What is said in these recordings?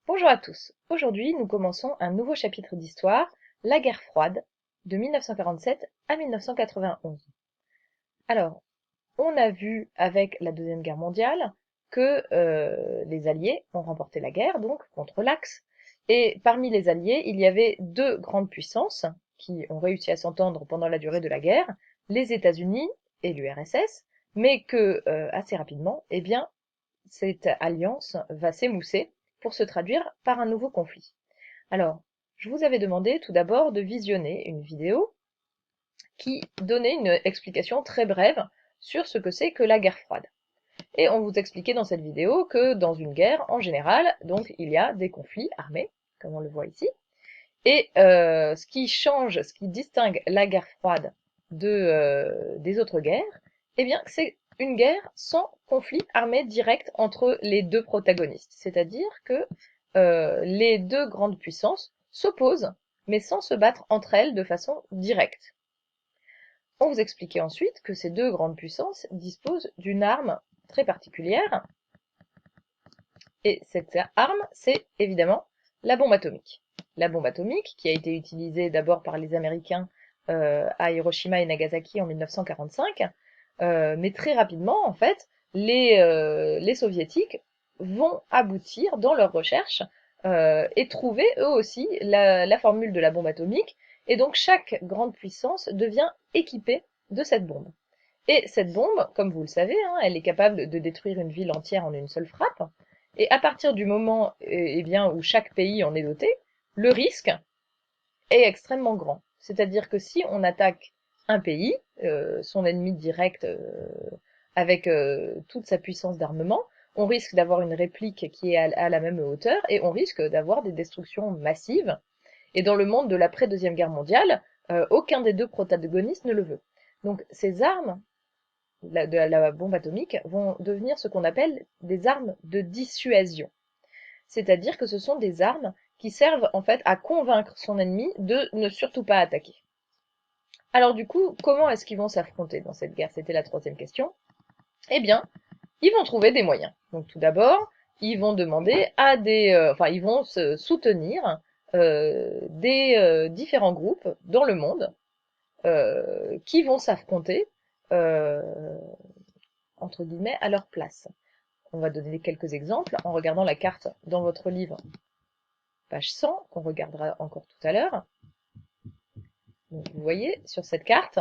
Bonjour à tous. Aujourd'hui, nous commençons un nouveau chapitre d'histoire, la guerre froide, de 1947 à 1991. Alors, on a vu avec la Deuxième Guerre mondiale que les Alliés ont remporté la guerre, donc, contre l'Axe. Et parmi les Alliés, il y avait deux grandes puissances qui ont réussi à s'entendre pendant la durée de la guerre, les États-Unis et l'URSS, mais que, assez rapidement, eh bien, cette alliance va s'émousser pour se traduire par un nouveau conflit. Alors, je vous avais demandé tout d'abord de visionner une vidéo qui donnait une explication très brève sur ce que c'est que la guerre froide. Et on vous expliquait dans cette vidéo que dans une guerre, en général, donc il y a des conflits armés, comme on le voit ici, et ce qui change, ce qui distingue la guerre froide des autres guerres, eh bien, c'est une guerre sans conflit armé direct entre les deux protagonistes. C'est-à-dire que les deux grandes puissances s'opposent, mais sans se battre entre elles de façon directe. On vous expliquait ensuite que ces deux grandes puissances disposent d'une arme très particulière, et cette arme, c'est évidemment la bombe atomique. La bombe atomique, qui a été utilisée d'abord par les Américains à Hiroshima et Nagasaki en 1945, mais très rapidement, en fait, les Soviétiques vont aboutir dans leurs recherches et trouver eux aussi la formule de la bombe atomique, et donc chaque grande puissance devient équipée de cette bombe. Et cette bombe, comme vous le savez, hein, elle est capable de détruire une ville entière en une seule frappe. Et à partir du moment eh bien, où chaque pays en est doté, le risque est extrêmement grand. C'est-à-dire que si on attaque un pays, son ennemi direct avec toute sa puissance d'armement, on risque d'avoir une réplique qui est à la même hauteur et on risque d'avoir des destructions massives. Et dans le monde de l'après-deuxième guerre mondiale, aucun des deux protagonistes ne le veut. Donc ces armes de la bombe atomique vont devenir ce qu'on appelle des armes de dissuasion. C'est-à-dire que ce sont des armes qui servent en fait à convaincre son ennemi de ne surtout pas attaquer. Alors du coup, comment est-ce qu'ils vont s'affronter dans cette guerre? C'était la troisième question. Eh bien, ils vont trouver des moyens. Donc tout d'abord, ils vont demander à ils vont se soutenir des différents groupes dans le monde qui vont s'affronter euh, entre guillemets à leur place. On va donner quelques exemples en regardant la carte dans votre livre, page 100, qu'on regardera encore tout à l'heure. Donc, vous voyez, sur cette carte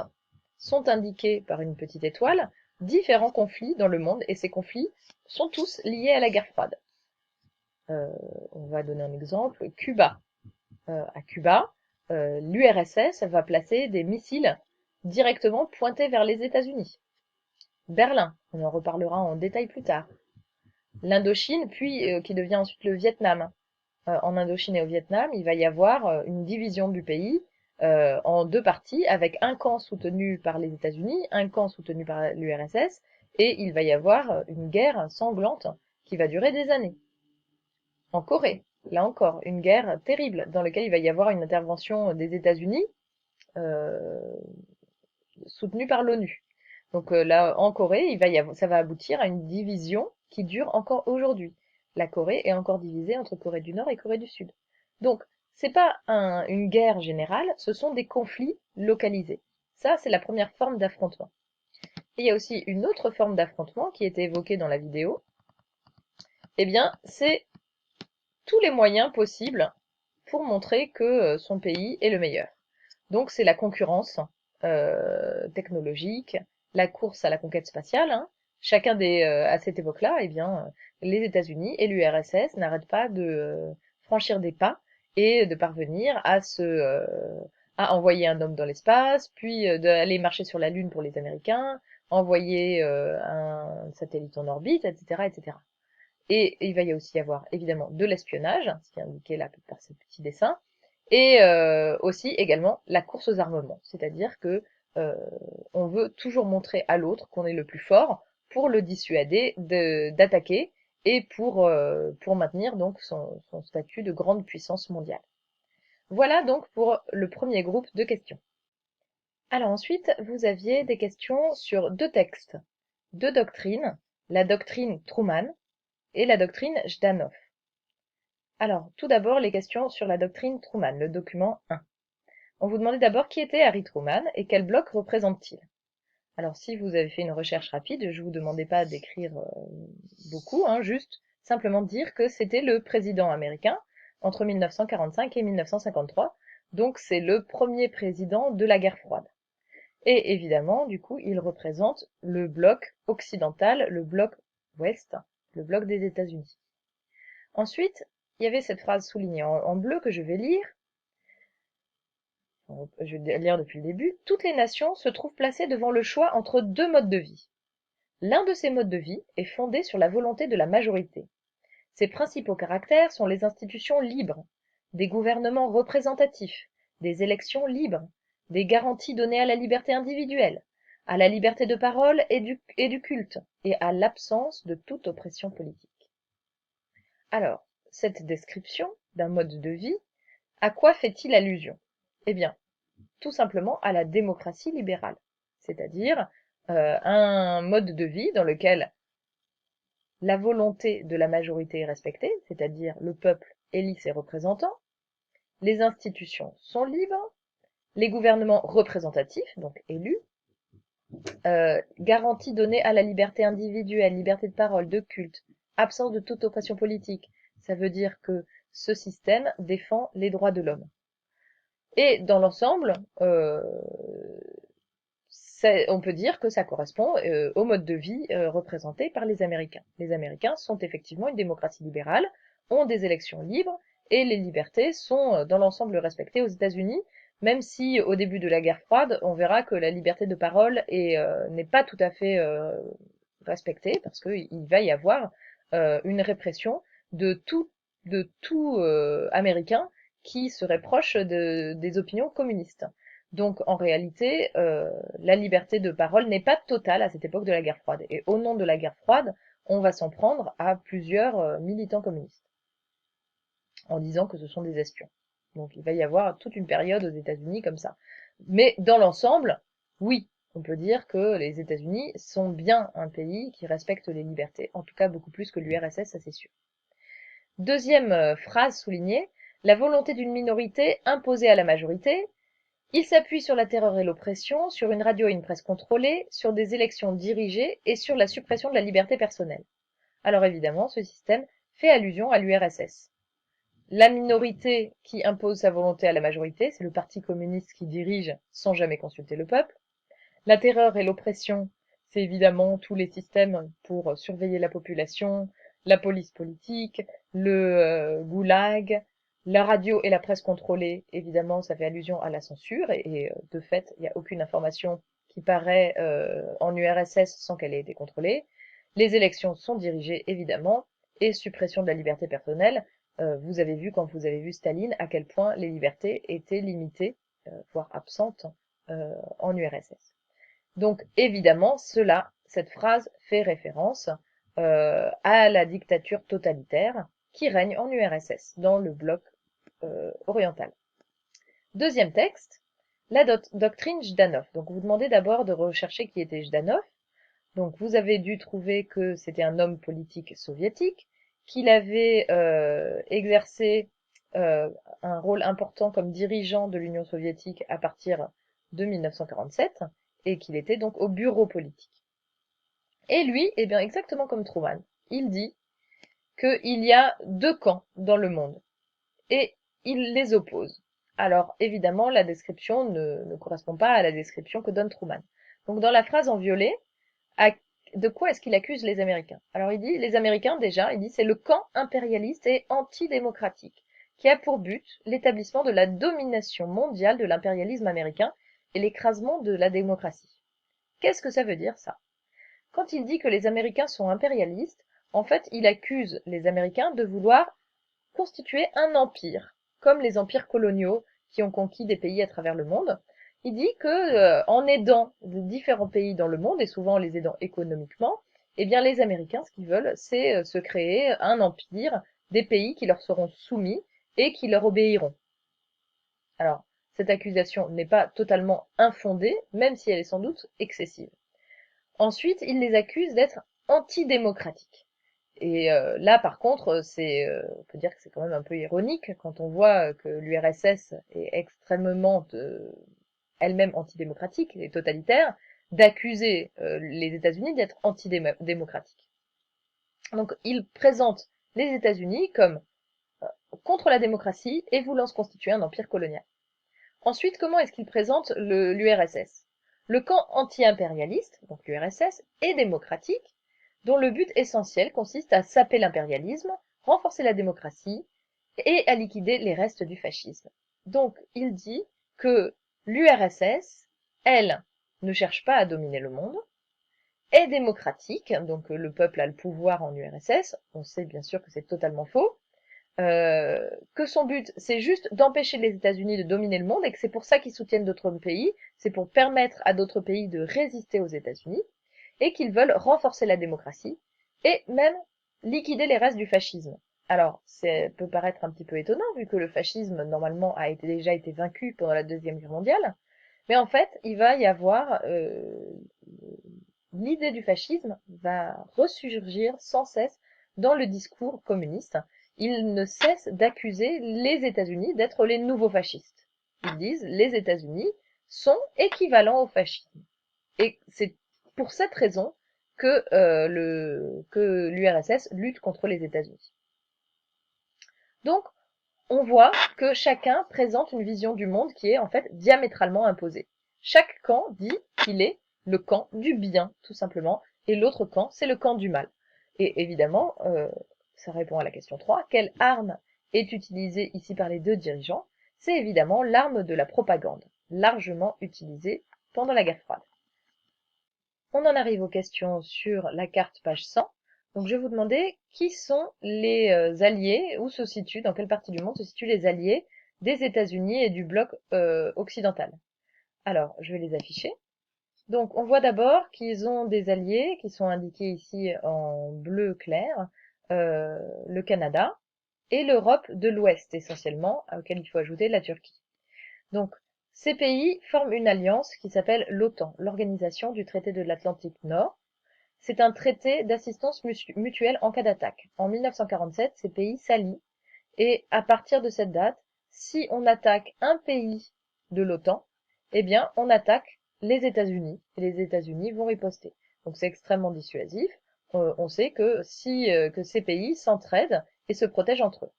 sont indiqués par une petite étoile différents conflits dans le monde, et ces conflits sont tous liés à la guerre froide. On va donner un exemple, Cuba. À Cuba, l'URSS va placer des missiles directement pointés vers les États-Unis. Berlin, on en reparlera en détail plus tard. L'Indochine, puis qui devient ensuite le Vietnam. En Indochine et au Vietnam, il va y avoir une division du pays en deux parties, avec un camp soutenu par les États-Unis, un camp soutenu par l'URSS, et il va y avoir une guerre sanglante qui va durer des années. En Corée, là encore, une guerre terrible dans laquelle il va y avoir une intervention des États-Unis euh, soutenue par l'ONU. Donc là, en Corée, ça va aboutir à une division qui dure encore aujourd'hui. La Corée est encore divisée entre Corée du Nord et Corée du Sud. Donc, c'est pas une guerre générale, ce sont des conflits localisés. Ça, c'est la première forme d'affrontement. Et il y a aussi une autre forme d'affrontement qui était évoquée dans la vidéo. Eh bien, c'est tous les moyens possibles pour montrer que son pays est le meilleur. Donc c'est la concurrence technologique, la course à la conquête spatiale. Hein. À cette époque-là, eh bien, les États-Unis et l'URSS n'arrêtent pas de franchir des pas et de parvenir à envoyer un homme dans l'espace, puis d'aller marcher sur la Lune pour les Américains, envoyer un satellite en orbite, etc., etc. Et il va y aussi y avoir évidemment de l'espionnage, ce qui est indiqué là par ce petit dessin, et aussi également la course aux armements, c'est-à-dire que euh, on veut toujours montrer à l'autre qu'on est le plus fort pour le dissuader d'attaquer et pour maintenir donc son statut de grande puissance mondiale. Voilà donc pour le premier groupe de questions. Alors ensuite, vous aviez des questions sur deux textes, deux doctrines, la doctrine Truman et la doctrine Jdanov. Alors, tout d'abord, les questions sur la doctrine Truman, le document 1. On vous demandait d'abord qui était Harry Truman et quel bloc représente-t-il? Alors, si vous avez fait une recherche rapide, je vous demandais pas d'écrire beaucoup, juste simplement dire que c'était le président américain entre 1945 et 1953. Donc, c'est le premier président de la guerre froide. Et évidemment, du coup, il représente le bloc occidental, le bloc ouest, le bloc des États-Unis. Ensuite, il y avait cette phrase soulignée en bleu que je vais lire. Je vais lire depuis le début. Toutes les nations se trouvent placées devant le choix entre deux modes de vie. L'un de ces modes de vie est fondé sur la volonté de la majorité. Ses principaux caractères sont les institutions libres, des gouvernements représentatifs, des élections libres, des garanties données à la liberté individuelle, à la liberté de parole et du culte, et à l'absence de toute oppression politique. Alors, cette description d'un mode de vie, à quoi fait-il allusion? Eh bien, tout simplement à la démocratie libérale, c'est-à-dire un mode de vie dans lequel la volonté de la majorité est respectée, c'est-à-dire le peuple élit ses représentants, les institutions sont libres, les gouvernements représentatifs, donc élus, garantie donnée à la liberté individuelle, liberté de parole, de culte, absence de toute oppression politique. Ça veut dire que ce système défend les droits de l'homme. Et dans l'ensemble, on peut dire que ça correspond au mode de vie représenté par les Américains. Les Américains sont effectivement une démocratie libérale, ont des élections libres, et les libertés sont dans l'ensemble respectées aux États-Unis, même si au début de la guerre froide, on verra que la liberté de parole n'est pas tout à fait respectée, parce qu'il va y avoir une répression de tout Américain qui serait proche des opinions communistes. Donc en réalité, la liberté de parole n'est pas totale à cette époque de la guerre froide. Et au nom de la guerre froide, on va s'en prendre à plusieurs militants communistes, en disant que ce sont des espions. Donc il va y avoir toute une période aux États-Unis comme ça. Mais dans l'ensemble, oui, on peut dire que les États-Unis sont bien un pays qui respecte les libertés, en tout cas beaucoup plus que l'URSS, ça c'est sûr. Deuxième phrase soulignée, la volonté d'une minorité imposée à la majorité. Il s'appuie sur la terreur et l'oppression, sur une radio et une presse contrôlée, sur des élections dirigées et sur la suppression de la liberté personnelle. Alors évidemment, ce système fait allusion à l'URSS. La minorité qui impose sa volonté à la majorité, c'est le Parti communiste qui dirige sans jamais consulter le peuple. La terreur et l'oppression, c'est évidemment tous les systèmes pour surveiller la population, la police politique, le goulag, la radio et la presse contrôlée, évidemment, ça fait allusion à la censure, et de fait, il n'y a aucune information qui paraît en URSS sans qu'elle ait été contrôlée. Les élections sont dirigées, évidemment, et suppression de la liberté personnelle. Vous avez vu, quand vous avez vu Staline, à quel point les libertés étaient limitées, voire absentes, en URSS. Donc évidemment, cette phrase fait référence à la dictature totalitaire qui règne en URSS, dans le bloc oriental. Deuxième texte, la doctrine Jdanov. Donc vous demandez d'abord de rechercher qui était Jdanov. Donc vous avez dû trouver que c'était un homme politique soviétique, qu'il avait exercé un rôle important comme dirigeant de l'Union soviétique à partir de 1947, et qu'il était donc au bureau politique. Et lui, eh bien exactement comme Truman, il dit qu'il y a deux camps dans le monde, et il les oppose. Alors évidemment, la description ne correspond pas à la description que donne Truman. Donc dans la phrase en violet, de quoi est-ce qu'il accuse les Américains? Alors il dit, les Américains déjà, il dit c'est le camp impérialiste et antidémocratique qui a pour but l'établissement de la domination mondiale de l'impérialisme américain et l'écrasement de la démocratie. Qu'est-ce que ça veut dire ça? Quand il dit que les Américains sont impérialistes, en fait il accuse les Américains de vouloir constituer un empire, comme les empires coloniaux qui ont conquis des pays à travers le monde. Il dit que en aidant les différents pays dans le monde, et souvent en les aidant économiquement, eh bien les Américains, ce qu'ils veulent, c'est se créer un empire, des pays qui leur seront soumis et qui leur obéiront. Alors, cette accusation n'est pas totalement infondée, même si elle est sans doute excessive. Ensuite, il les accuse d'être antidémocratiques. Là, par contre, on peut dire que c'est quand même un peu ironique quand on voit que l'URSS est extrêmement elle-même antidémocratique et totalitaire, d'accuser les États-Unis d'être antidémocratiques. Donc, il présente les États-Unis comme contre la démocratie et voulant se constituer un empire colonial. Ensuite, comment est-ce qu'il présente l'URSS? Le camp anti-impérialiste, donc l'URSS, est démocratique, dont le but essentiel consiste à saper l'impérialisme, renforcer la démocratie et à liquider les restes du fascisme. Donc, il dit que l'URSS, elle, ne cherche pas à dominer le monde, est démocratique, donc le peuple a le pouvoir en URSS, on sait bien sûr que c'est totalement faux, que son but, c'est juste d'empêcher les États-Unis de dominer le monde et que c'est pour ça qu'ils soutiennent d'autres pays, c'est pour permettre à d'autres pays de résister aux États-Unis et qu'ils veulent renforcer la démocratie et même liquider les restes du fascisme. Alors, ça peut paraître un petit peu étonnant vu que le fascisme, normalement, déjà été vaincu pendant la Deuxième Guerre mondiale, mais en fait, il va y avoir l'idée du fascisme va ressurgir sans cesse dans le discours communiste. Ils ne cessent d'accuser les États-Unis d'être les nouveaux fascistes. Ils disent les États-Unis sont équivalents au fascisme. Et c'est pour cette raison que l'URSS lutte contre les États-Unis. Donc, on voit que chacun présente une vision du monde qui est en fait diamétralement imposée. Chaque camp dit qu'il est le camp du bien, tout simplement, et l'autre camp, c'est le camp du mal. Et évidemment, ça répond à la question 3, quelle arme est utilisée ici par les deux dirigeants? C'est évidemment l'arme de la propagande, largement utilisée pendant la guerre froide. On en arrive aux questions sur la carte page 100. Donc je vais vous demander qui sont les alliés, où se situent, dans quelle partie du monde se situent les alliés des États-Unis et du bloc occidental. Alors, je vais les afficher. Donc on voit d'abord qu'ils ont des alliés qui sont indiqués ici en bleu clair, le Canada et l'Europe de l'Ouest essentiellement, auquel il faut ajouter la Turquie. Donc ces pays forment une alliance qui s'appelle l'OTAN, l'Organisation du traité de l'Atlantique Nord. C'est un traité d'assistance mutuelle en cas d'attaque. En 1947, ces pays s'allient et à partir de cette date, si on attaque un pays de l'OTAN, eh bien on attaque les États-Unis et les États-Unis vont riposter. Donc c'est extrêmement dissuasif. On sait que que ces pays s'entraident et se protègent entre eux.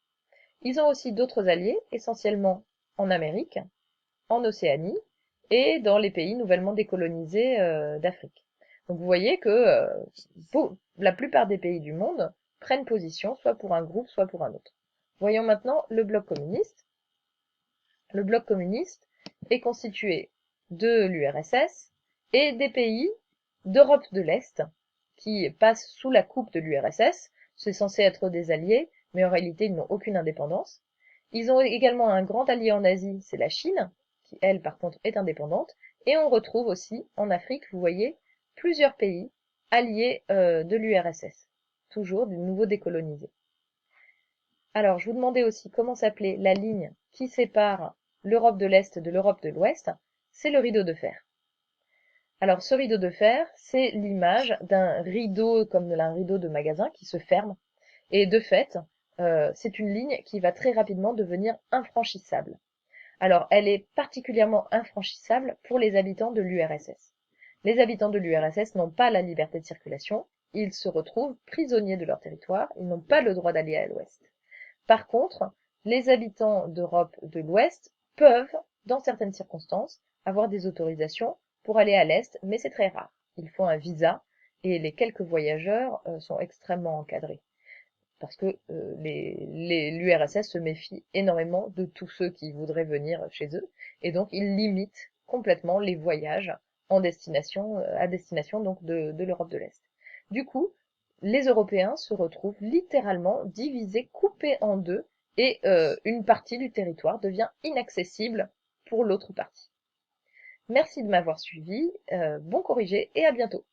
Ils ont aussi d'autres alliés, essentiellement en Amérique, en Océanie et dans les pays nouvellement décolonisés d'Afrique. Donc vous voyez que la plupart des pays du monde prennent position soit pour un groupe, soit pour un autre. Voyons maintenant le bloc communiste. Le bloc communiste est constitué de l'URSS et des pays d'Europe de l'Est qui passent sous la coupe de l'URSS. C'est censé être des alliés, mais en réalité ils n'ont aucune indépendance. Ils ont également un grand allié en Asie, c'est la Chine, qui elle par contre est indépendante. Et on retrouve aussi en Afrique, vous voyez, plusieurs pays alliés de l'URSS, toujours du nouveau décolonisé. Alors, je vous demandais aussi comment s'appelait la ligne qui sépare l'Europe de l'Est de l'Europe de l'Ouest. C'est le rideau de fer. Alors, ce rideau de fer, c'est l'image d'un rideau comme un rideau de magasin qui se ferme. Et de fait, c'est une ligne qui va très rapidement devenir infranchissable. Alors, elle est particulièrement infranchissable pour les habitants de l'URSS. Les habitants de l'URSS n'ont pas la liberté de circulation, ils se retrouvent prisonniers de leur territoire, ils n'ont pas le droit d'aller à l'Ouest. Par contre, les habitants d'Europe de l'Ouest peuvent, dans certaines circonstances, avoir des autorisations pour aller à l'Est, mais c'est très rare. Il faut un visa et les quelques voyageurs sont extrêmement encadrés parce que l'URSS se méfie énormément de tous ceux qui voudraient venir chez eux et donc ils limitent complètement les voyages à destination donc de l'Europe de l'Est. Du coup, les Européens se retrouvent littéralement divisés, coupés en deux, et une partie du territoire devient inaccessible pour l'autre partie. Merci de m'avoir suivi, bon corrigé et à bientôt.